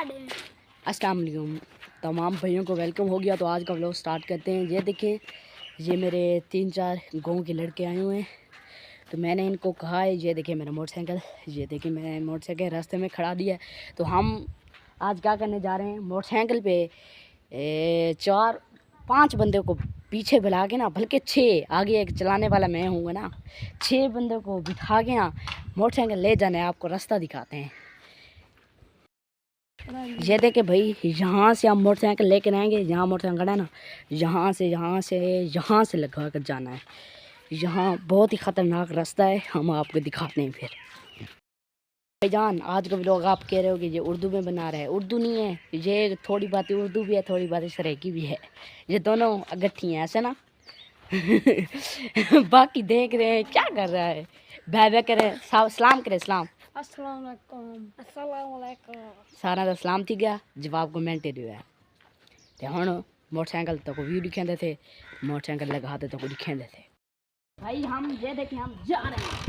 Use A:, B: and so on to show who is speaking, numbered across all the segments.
A: अस्सलाम वालेकुम तमाम भाइयों को वेलकम हो गया। तो आज का व्लॉग स्टार्ट करते हैं। ये देखें, ये मेरे 3-4 गांव के लड़के आए हुए हैं। तो मैंने इनको कहा है, ये देखें मेरा मोटरसाइकिल, ये देखें मैं मोटरसाइकिल रास्ते में खड़ा दिया है। तो हम आज क्या करने जा रहे हैं, मोटरसाइकिल पे 4-5 बंदे को पीछे बुला के ना, बल्कि 6, आगे एक चलाने वाला मैं हूँगा ना, 6 बंदों को बिठा के ना मोटरसाइकिल ले जाना है। आपको रास्ता दिखाते हैं। ये देखे भाई, यहाँ से हम मोटरसाइकिल लेकर आएंगे। यहाँ मोटरसाइकिल खड़ा है ना, यहाँ से लगा कर जाना है। यहाँ बहुत ही ख़तरनाक रास्ता है, हम आपको दिखाते हैं। फिर भाईजान, आज का व्लॉग आप कह रहे हो कि ये उर्दू में बना रहा है। उर्दू नहीं है ये, थोड़ी बातें उर्दू भी है, थोड़ी बातें सरेकी भी है। ये दोनों अगट्ठी हैं, ऐसे ना। बाकी देख रहे हैं क्या कर रहा है। भाई करे सलाम करे, सलाम
B: अस्सलाम वालेकुम।
A: सारा का सलाम थी गया, जवाब कमेंट दिया है। तो हम मोटरसाइकिल तो वीडियो दिखाते थे, मोटरसाइकिल लगाते तो दिखाते थे। भाई हम ये देखें, हम जा रहे हैं,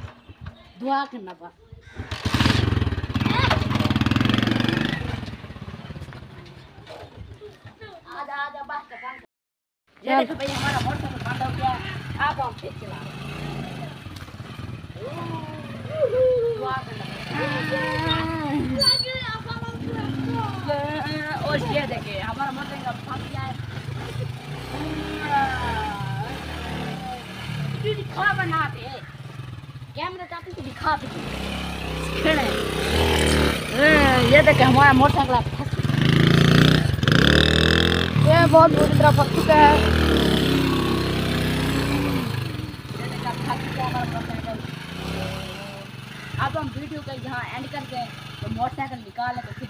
A: दुआ करना पा। आजा बात कर। ये देखो भाई, हमारा मोटरसाइकिल बंद हो गया। आप हम फिर चला रहे हैं। दुआ करना। और ये देखे हमारा मोटरसाइकिल फंस गया है। दिखा बनाते कैमरा चाहते तो दिखा भी। ये देखे हमारा मोटरसाइकिल फंस, ये बहुत बुरी तरह फंस चुका है। ये देखे फंस चुका है हमारा मोटरसाइकिल। अब हम वीडियो का यहाँ एंड करते हैं। तो मोटरसाइकिल निकाले तो फिर